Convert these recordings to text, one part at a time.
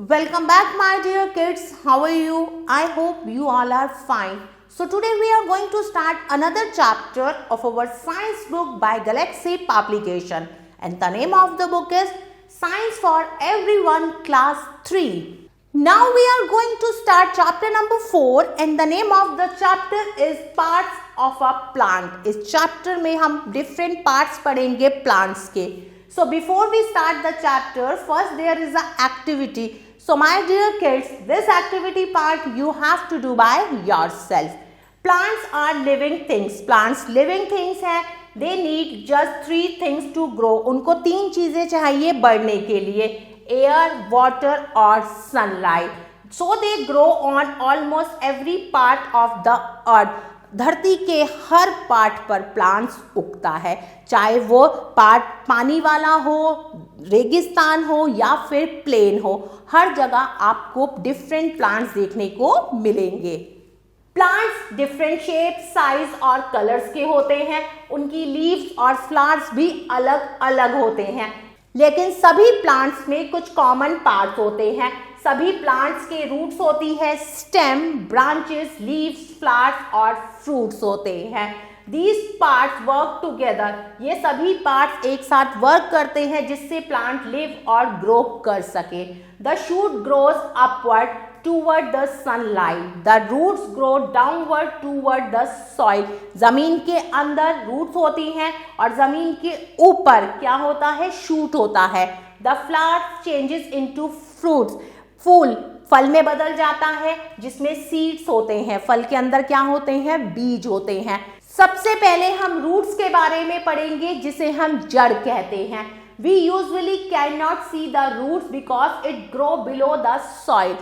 Welcome back, my dear kids. How are you? I hope you all are fine. So today we are going to start another chapter of our science book by Galaxy Publication, and the name of the book is Science for Everyone Class 3. Now we are going to start chapter number 4 and the name of the chapter is Parts of a Plant. इस chapter में हम different parts पढ़ेंगे plants के. So before we start the chapter, first there is an activity. So my dear kids, this activity part you have to do by yourself. Plants are living things. Plants living things हैं. They need just 3 things to grow. उनको 3 चीजें चाहिए बढ़ने के लिए. Air, water और sunlight. So they grow on almost every part of the earth. धरती के हर पार्ट पर प्लांट्स उगता है, चाहे वो पार्ट पानी वाला हो, रेगिस्तान हो या फिर प्लेन हो, हर जगह आपको डिफरेंट प्लांट्स देखने को मिलेंगे. प्लांट्स डिफरेंट शेप, साइज और कलर्स के होते हैं. उनकी लीव्स और फ्लावर्स भी अलग अलग होते हैं, लेकिन सभी प्लांट्स में कुछ कॉमन पार्ट्स होते हैं. सभी प्लांट्स के रूट्स होती है, स्टेम, ब्रांचेस, लीव्स, फ्लावर्स और फ्रूट्स होते हैं. These parts work together. ये सभी पार्ट्स एक साथ वर्क करते हैं जिससे प्लांट लिव और ग्रो कर सके. The shoot grows upward toward the sunlight. The roots grow downward toward the soil. जमीन के अंदर रूट्स होती हैं और जमीन के ऊपर क्या होता है, शूट होता है. The flower changes into fruits. फूल फल में बदल जाता है जिसमें सीड्स होते हैं. फल के अंदर क्या होते हैं, बीज होते हैं. सबसे पहले हम रूट्स के बारे में पढ़ेंगे जिसे हम जड़ कहते हैं. We usually cannot see the roots because it grow below the soil.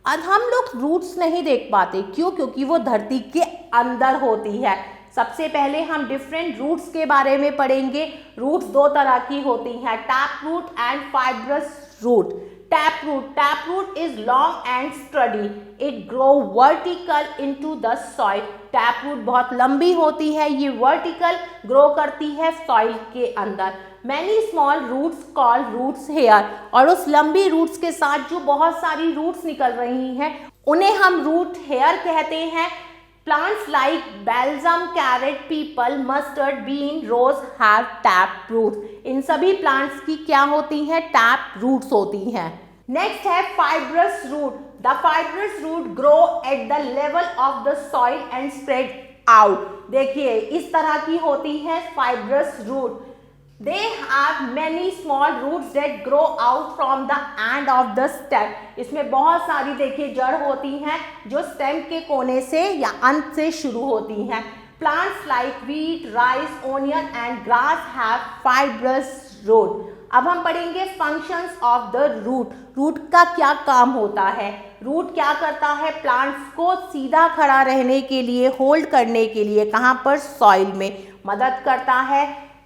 अब हम लोग रूट्स नहीं देख पाते, क्यों? क्योंकि वो धरती के अंदर होती है. सबसे पहले हम डिफरेंट रूट्स के बारे में पढ़ेंगे. रूट्स 2 तरह की होती हैं, tap root and fibrous root. Tap root is long and sturdy. It grow vertical into the soil. Tap root बहुत लंबी होती है, ये vertical grow करती है soil के अंदर. Many small roots called roots here. और उस लंबी roots के साथ जो बहुत सारी roots निकल रही हैं उन्हें हम root hair कहते हैं. Plants like balsam, carrot, people, mustard, bean, rose have tap roots. इन सभी plants की क्या होती हैं, tap roots होती हैं. Next है fibrous root. The fibrous root grow at the level of the soil and spread out. देखिए इस तरह की होती है fibrous root. They have many small roots that grow out from the end of the stem. इसमें बहुत सारी देखिए जड़ होती हैं जो स्टेम के कोने से या अंत से शुरू होती हैं. Plants like wheat, rice, onion and grass have fibrous root. अब हम पढ़ेंगे functions of the root. Root का क्या काम होता है. रूट क्या करता है, प्लांट्स को सीधा खड़ा रहने के लिए, होल्ड करने के लिए, कहाँ पर, सॉइल में मदद करता है.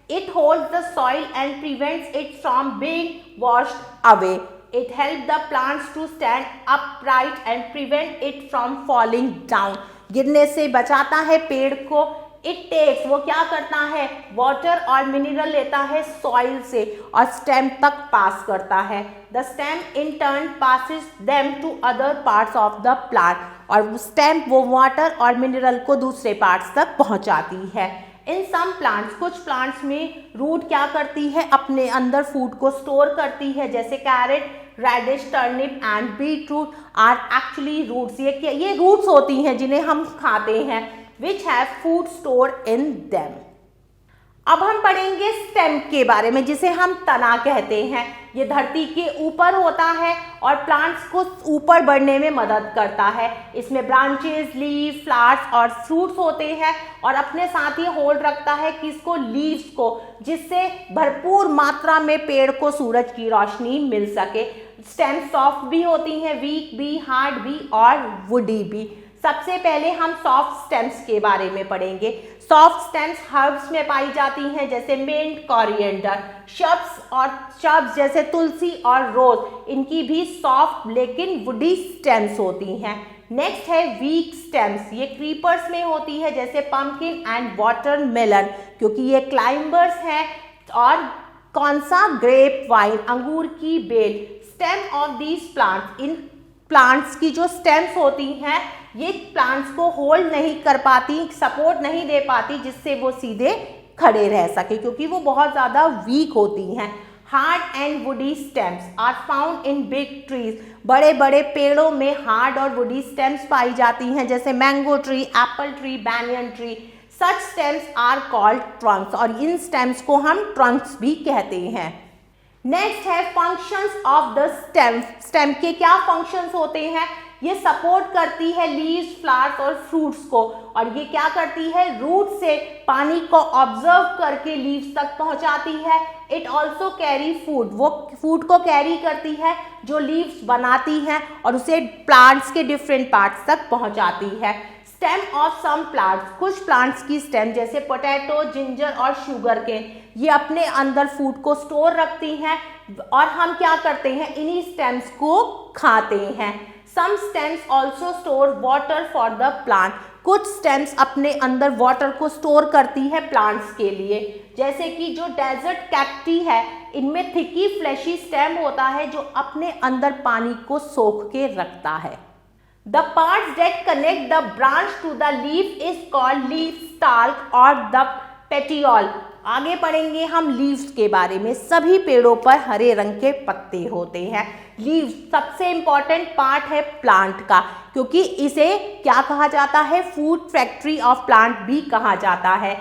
It holds the soil and prevents it from being washed away. It helps the plants to stand upright and prevent it from falling down. गिरने से बचाता है पेड़ को. It takes, वो क्या करता है, वाटर और मिनरल लेता है सॉइल से और स्टेम तक पास करता है. The stem in turn passes them to other parts of the plant. और स्टेम वो वाटर और मिनरल को दूसरे पार्ट्स तक पहुंचाती है. इन सम प्लांट्स, कुछ प्लांट्स में रूट क्या करती है, अपने अंदर फूड को स्टोर करती है. जैसे carrot, radish, turnip and beetroot are actually roots. ये रूट्स होती हैं जिन्हें हम खाते हैं, which have food stored in them. अब हम पढ़ेंगे स्टेम के बारे में जिसे हम तना कहते हैं. ये धरती के ऊपर होता है और प्लांट्स को ऊपर बढ़ने में मदद करता है. इसमें ब्रांचेस, लीव, फ्लावर्स और फ्रूट्स होते हैं और अपने साथ ही होल्ड रखता है किसको, लीव्स को, जिससे भरपूर मात्रा में पेड़ को सूरज की रोशनी मिल सके. स्टेम सॉफ्ट भी होती हैं, वीक भी, हार्ड भी और वुडी भी. सबसे पहले हम सॉफ्ट स्टेम्स के बारे में पढ़ेंगे. सॉफ्ट स्टेम्स हर्ब्स में पाई जाती हैं जैसे मिंट, कोरिएंडर. शब्स जैसे तुलसी और रोज, इनकी भी सॉफ्ट लेकिन वुडी स्टेम्स होती हैं. नेक्स्ट है वीक स्टेम्स. ये क्रीपर्स में होती है जैसे पंपकिन एंड वाटरमेलन, क्योंकि ये क्लाइंबर्स हैं. और कौन सा, ग्रेप वाइन, अंगूर की बेल. स्टेम ऑफ दीज प्लांट्स, इन प्लांट्स की जो स्टेम्स होती हैं ये प्लांट्स को होल्ड नहीं कर पाती, सपोर्ट नहीं दे पाती जिससे वो सीधे खड़े रह सके, क्योंकि वो बहुत ज़्यादा वीक होती हैं। Hard and woody stems are found in big trees, बड़े बड़े पेड़ों में हार्ड और वुडी स्टेम्स पाई जाती हैं, जैसे mango tree, apple tree, banyan tree. Such stems are called trunks, और इन स्टेम्स को हम ट्रंक्स भी कहते हैं। नेक्स्ट है functions of the stem. Stem के क्या फंक्शंस होते हैं? ये सपोर्ट करती है लीव्स, फ्लावर्स और फ्रूट्स को, और ये क्या करती है? रूट से पानी को ऑब्जर्व करके लीव्स तक पहुंचाती है। इट ऑल्सो कैरी फूड, वो फूड को कैरी करती है जो लीव्स बनाती हैं और उसे प्लांट्स के डिफरेंट पार्ट्स तक पहुंचाती है। स्टेम ऑफ सम प्लांट्स, कुछ प्लांट्स की स्टेम जैसे पोटैटो, जिंजर और शुगर केन, ये अपने अंदर फूड को स्टोर रखती हैं और हम क्या करते हैं? इन्हीं स्टेम्स को खाते हैं। Some stems also store water for the plant, कुछ स्टेम्स अपने अंदर वाटर को स्टोर करती है प्लांट्स के लिए, जैसे कि जो डेजर्ट कैक्टी है इनमें थिकी फ्लैशी स्टेम होता है जो अपने अंदर पानी को सोख के रखता है। The parts that connect the branch to the leaf is called leaf stalk और the petiole। आगे पढ़ेंगे हम लीव्स के बारे में। सभी पेड़ों पर हरे रंग के पत्ते होते हैं। लीव्स सबसे इंपॉर्टेंट पार्ट है प्लांट का, क्योंकि इसे क्या कहा जाता है? फूड फैक्ट्री ऑफ प्लांट भी कहा जाता है।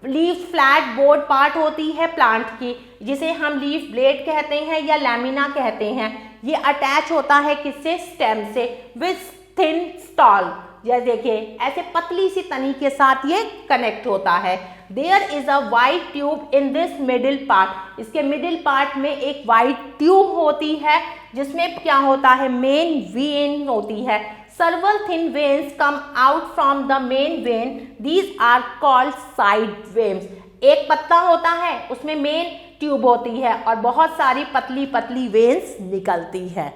लीफ फ्लैट बोर्ड पार्ट होती है प्लांट की, जिसे हम लीफ ब्लेड कहते हैं या लैमिना कहते हैं। ये अटैच होता है किससे? स्टेम से, विथ थिन स्टॉल। ये देखिए ऐसे पतली सी तनी के साथ ये कनेक्ट होता है। There is a white tube in this middle part, इसके मिडिल पार्ट में एक वाइट ट्यूब होती है जिसमें क्या होता है? मेन वेन होती है। Several thin veins come out from the main vein. These are called side veins. एक पत्ता होता है उसमें मेन ट्यूब होती है और बहुत सारी पतली पतली वेन्स निकलती है।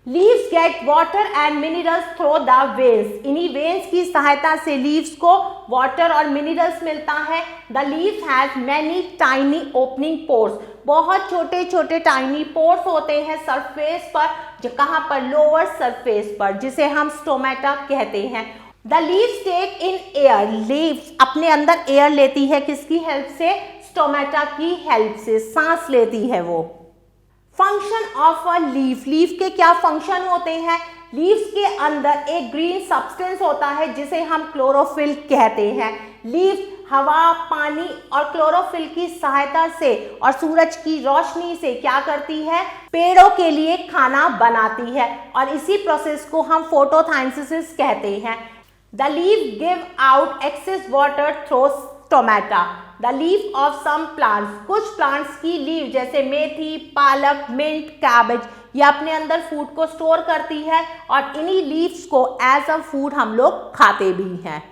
Leaves get water and minerals through the veins. इन्हीं वेन्स की सहायता से लीव्स को वाटर और मिनरल्स मिलता है। The leaves has many tiny opening pores. बहुत छोटे छोटे टाइनी पोर्स होते हैं सरफेस पर, जो कहाँ पर? लोअर सरफेस पर, जिसे हम स्टोमेटा कहते हैं। The leaves take in air, leaves अपने अंदर एयर लेती है, किसकी हेल्प से? स्टोमेटा की हेल्प से, सांस लेती है वो। Function of a leaf, leaf के क्या फंक्शन होते हैं? लीव्स के अंदर एक ग्रीन सब्सटेंस होता है जिसे हम क्लोरोफिल कहते हैं। लीफ हवा, पानी और क्लोरोफिल की सहायता से और सूरज की रोशनी से क्या करती है? पेड़ों के लिए खाना बनाती है, और इसी प्रोसेस को हम फोटोसिंथेसिस कहते हैं। The leaf give out excess water through stomata. The leaf of some plants, कुछ प्लांट्स की लीव जैसे मेथी, पालक, मिंट, कैबेज, ये अपने अंदर फूड को स्टोर करती है और इन्हीं लीव्स को एज अ फूड हम लोग खाते भी हैं।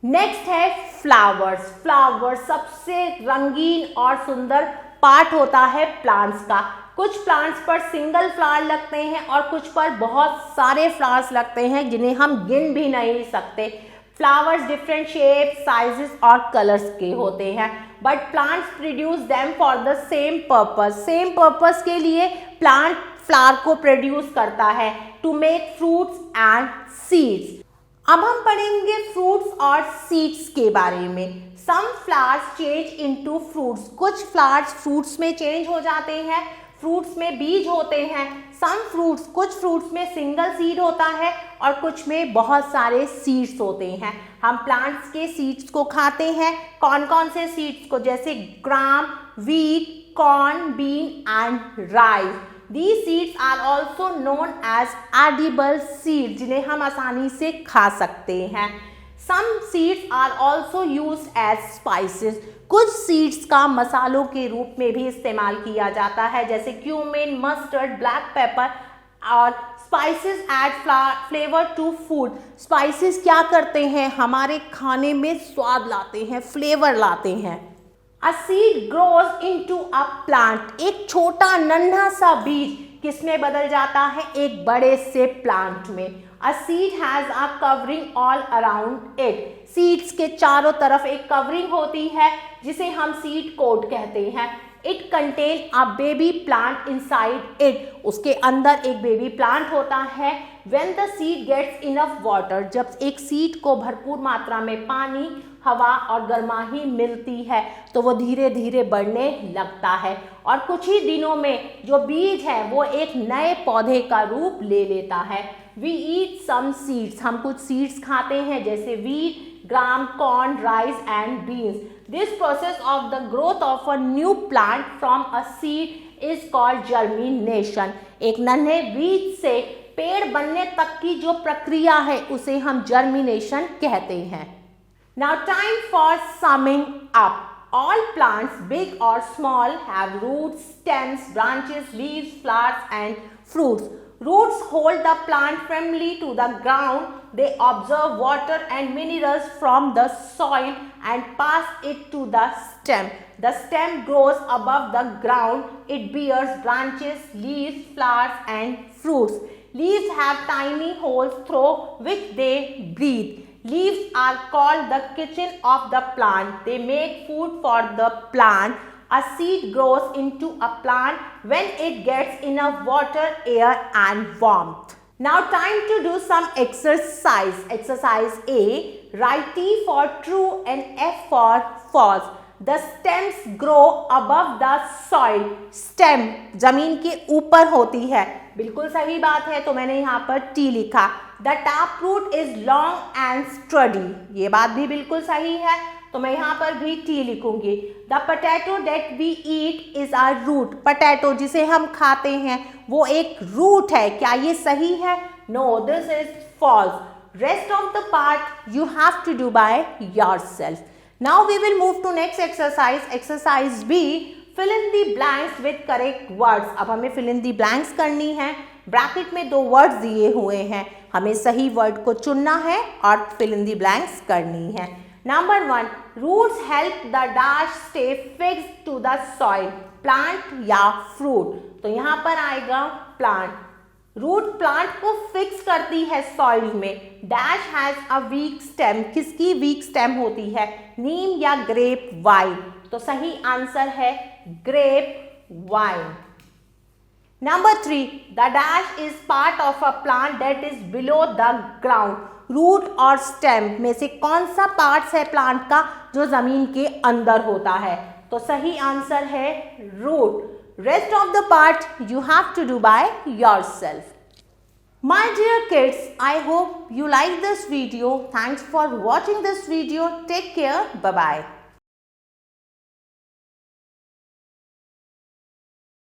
नेक्स्ट है फ्लावर्स। फ्लावर्स सबसे रंगीन और सुंदर पार्ट होता है प्लांट्स का। कुछ प्लांट्स पर सिंगल फ्लावर लगते हैं और कुछ पर बहुत सारे फ्लावर्स लगते हैं जिन्हें हम गिन भी नहीं सकते। फ्लावर्स डिफरेंट शेप, साइजेस और कलर्स के होते हैं, but plants produce them for the same purpose. Same purpose के लिए प्लांट फ्लावर को प्रोड्यूस करता है, to make fruits and seeds. अब हम पढ़ेंगे फ्रूट्स और सीड्स के बारे में। Some flowers change into fruits, कुछ फ्लावर्स फ्रूट्स में चेंज हो जाते हैं, फ्रूट्स में बीज होते हैं। सम फ्रूट्स, कुछ फ्रूट्स में सिंगल सीड होता है और कुछ में बहुत सारे सीड्स होते हैं। हम प्लांट्स के सीड्स को खाते हैं। कौन कौन से सीड्स को? जैसे gram, wheat, corn, bean and rice. These seeds are also known as edible seeds, जिन्हें हम आसानी से खा सकते हैं। Some seeds are also used as spices. कुछ सीड्स का मसालों के रूप में भी इस्तेमाल किया जाता है, जैसे क्यूमिन, मस्टर्ड, ब्लैक पेपर और spices add flavour to food. Spices क्या करते हैं? हमारे खाने में स्वाद लाते हैं, फ्लेवर लाते हैं। A seed grows into a plant. एक छोटा नन्हा सा बीज किसमें बदल जाता है? एक बड़े से प्लांट में। A seed has a covering all around it. Seeds के चारों तरफ एक कवरिंग होती है जिसे हम सीड कोट कहते हैं। It contain a baby plant inside it, उसके अंदर एक बेबी प्लांट होता है। When the seed gets enough water, जब एक सीड को भरपूर मात्रा में पानी, हवा और गर्माही मिलती है तो वो धीरे धीरे बढ़ने लगता है और कुछ ही दिनों में जो बीज है वो एक नए पौधे का रूप ले लेता है। वी ईट सम सीड्स, हम कुछ सीड्स खाते हैं जैसे wheat, gram, corn, rice and beans. This process of the growth of a new plant from a seed is called germination. एक नन्हे बीज से पेड़ बनने तक की जो प्रक्रिया है उसे हम जर्मिनेशन कहते हैं। Now time for summing up. All plants, big or small, have roots, stems, branches, leaves, flowers and fruits. Roots hold the plant firmly to the ground. They absorb water and minerals from the soil and pass it to the stem. The stem grows above the ground. It bears branches, leaves, flowers and fruits. Leaves have tiny holes through which they breathe. Leaves are called the kitchen of the plant. They make food for the plant. A seed grows into a plant when it gets enough water, air and warmth. Now time to do some exercise. Exercise A. Write T for true and F for false. The stems grow above the soil. Stem जमीन के ऊपर होती है, बिल्कुल सही बात है, तो मैंने यहाँ पर T लिखा। The tap root is long and sturdy. ये बात भी बिल्कुल सही है, तो मैं यहाँ पर भी T लिखूंगी। The potato that we eat is a root. Potato जिसे हम खाते हैं वो एक root है, क्या ये सही है? No, this is false. Rest of the part you have to do by yourself. Now we will move to next exercise. Exercise B. Fill in the blanks with correct words. अब हमें fill in the blanks करनी है। Bracket में 2 words दिए हुए हैं, हमें सही वर्ड को चुनना है और fill in the blanks करनी है। Number 1. Roots help the dash stay fixed to the soil. Plant या fruit, तो यहाँ पर आएगा plant. रूट प्लांट को फिक्स करती है सॉइल में। Dash has a week stem, किसकी वीक स्टेम होती है? नीम या ग्रेप वाइन, तो सही आंसर है grape vine. Number 3. The dash is part of a plant that is below the ground. Root और स्टेम में से कौन सा पार्ट है प्लांट का जो जमीन के अंदर होता है? तो सही आंसर है root. Rest of the part you have to do by yourself. My dear kids, I hope you like this video. Thanks for watching this video. Take care. Bye-bye.